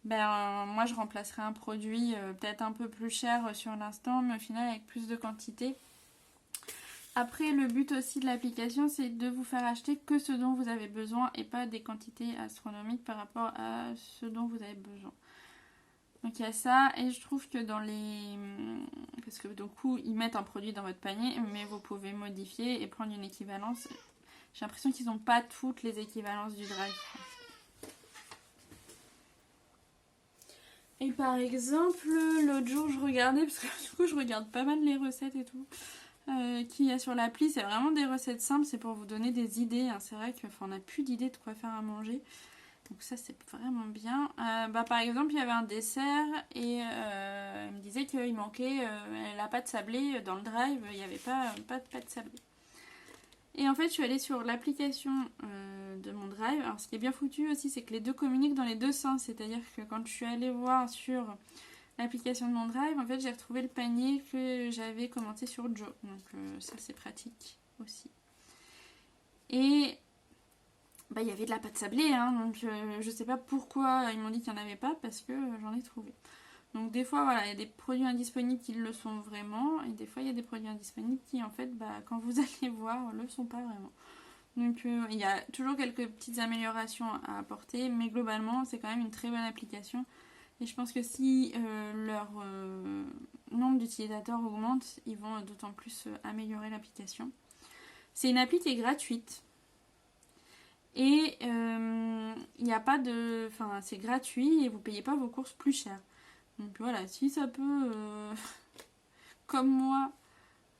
moi je remplacerai un produit peut-être un peu plus cher sur l'instant, mais au final avec plus de quantité. Après, le but aussi de l'application, c'est de vous faire acheter que ce dont vous avez besoin et pas des quantités astronomiques par rapport à ce dont vous avez besoin. Donc il y a ça, et je trouve que dans les... Parce que du coup, ils mettent un produit dans votre panier, mais vous pouvez modifier et prendre une équivalence. J'ai l'impression qu'ils n'ont pas toutes les équivalences du Drive. Et par exemple, l'autre jour, je regardais, parce que du coup, je regarde pas mal les recettes et tout, qu'il y a sur l'appli. C'est vraiment des recettes simples, c'est pour vous donner des idées. Hein. C'est vrai qu'on n'a plus d'idées de quoi faire à manger. Donc ça, c'est vraiment bien. Par exemple, il y avait un dessert et il me disait qu'il manquait la pâte sablée dans le Drive. Il n'y avait pas de pâte sablée. Et en fait, je suis allée sur l'application de mon Drive. Alors, ce qui est bien foutu aussi, c'est que les deux communiquent dans les deux sens. C'est-à-dire que quand je suis allée voir sur l'application de mon Drive, en fait, j'ai retrouvé le panier que j'avais commenté sur Joe. Donc, ça, c'est pratique aussi. Et il y avait de la pâte sablée, hein, donc je sais pas pourquoi ils m'ont dit qu'il n'y en avait pas, parce que j'en ai trouvé. Donc des fois, voilà, il y a des produits indisponibles qui le sont vraiment, et des fois, il y a des produits indisponibles qui, en fait, quand vous allez voir, le sont pas vraiment. Donc il y a toujours quelques petites améliorations à apporter, mais globalement, c'est quand même une très bonne application. Et je pense que si leur nombre d'utilisateurs augmente, ils vont d'autant plus améliorer l'application. C'est une appli qui est gratuite. Et il n'y a pas de... Enfin, c'est gratuit et vous ne payez pas vos courses plus cher. Donc voilà, si ça peut, comme moi,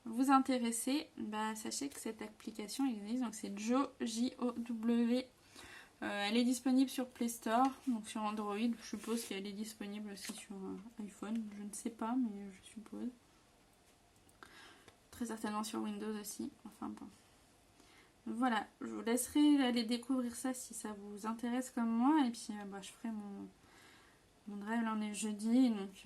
vous intéresser, sachez que cette application existe. Donc c'est Jow, J-O-W. Elle est disponible sur Play Store, donc sur Android. Je suppose qu'elle est disponible aussi sur iPhone. Je ne sais pas, mais je suppose. Très certainement sur Windows aussi. Enfin bon. Voilà, je vous laisserai aller découvrir ça si ça vous intéresse comme moi. Et puis je ferai mon drive, là on est jeudi, donc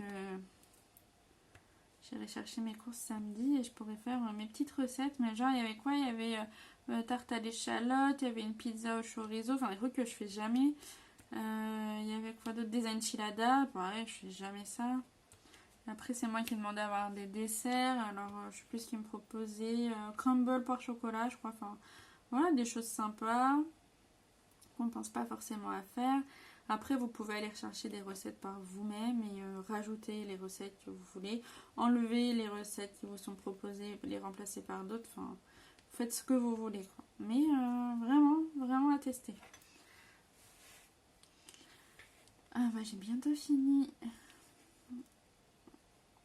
j'irai chercher mes courses samedi et je pourrai faire mes petites recettes. Mais genre, il y avait quoi? Il y avait tarte à l'échalote, il y avait une pizza au chorizo, enfin des trucs que je fais jamais. Il y avait quoi d'autre? Des enchiladas, pareil, je fais jamais ça. Après, c'est moi qui demandais à avoir des desserts. Alors, je sais plus ce qu'ils me proposaient. Crumble par chocolat, je crois. Enfin, voilà, des choses sympas qu'on ne pense pas forcément à faire. Après, vous pouvez aller chercher des recettes par vous-même et rajouter les recettes que vous voulez. Enlever les recettes qui vous sont proposées, les remplacer par d'autres. Enfin, faites ce que vous voulez, quoi. Mais vraiment, vraiment à tester. Ah bah, j'ai bientôt fini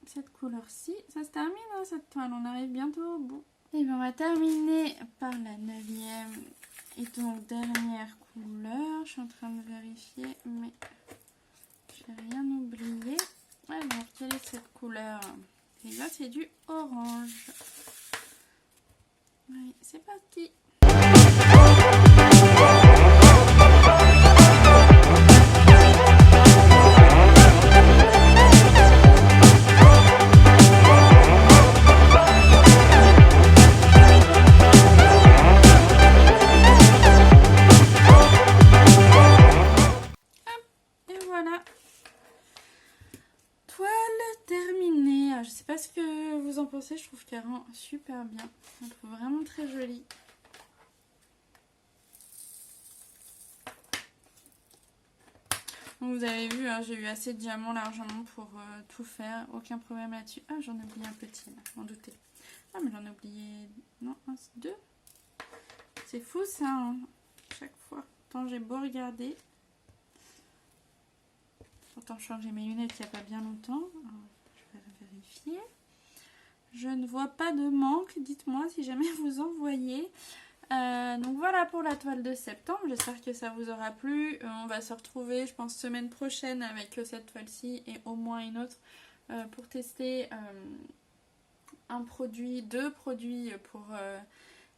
cette couleur-ci. Ça se termine, hein, cette toile. On arrive bientôt au bout. Et bien, on va terminer par la 9e et donc dernière couleur. Je suis en train de vérifier, mais j'ai rien oublié. Alors, quelle est cette couleur? Et là, c'est du orange. Oui, c'est parti. Je sais pas ce que vous en pensez, je trouve qu'elle rend super bien. Je la trouve vraiment très jolie. Donc vous avez vu, hein, j'ai eu assez de diamants largement pour tout faire. Aucun problème là-dessus. Ah, j'en ai oublié un petit, là, je m'en doutais. Ah, mais j'en ai oublié... Non, un, deux. C'est fou ça, hein, chaque fois. Pourtant, j'ai beau regarder. Pourtant, je changeais mes lunettes il n'y a pas bien longtemps. Alors, je vais vérifier. Je ne vois pas de manque. Dites-moi si jamais vous en voyez. Donc voilà pour la toile de septembre. J'espère que ça vous aura plu. On va se retrouver, je pense, semaine prochaine avec cette toile-ci et au moins une autre pour tester un produit, deux produits pour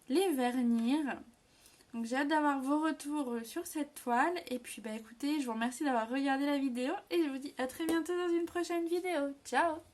les vernir. Donc j'ai hâte d'avoir vos retours sur cette toile. Et puis bah écoutez, je vous remercie d'avoir regardé la vidéo et je vous dis à très bientôt dans une prochaine vidéo. Ciao!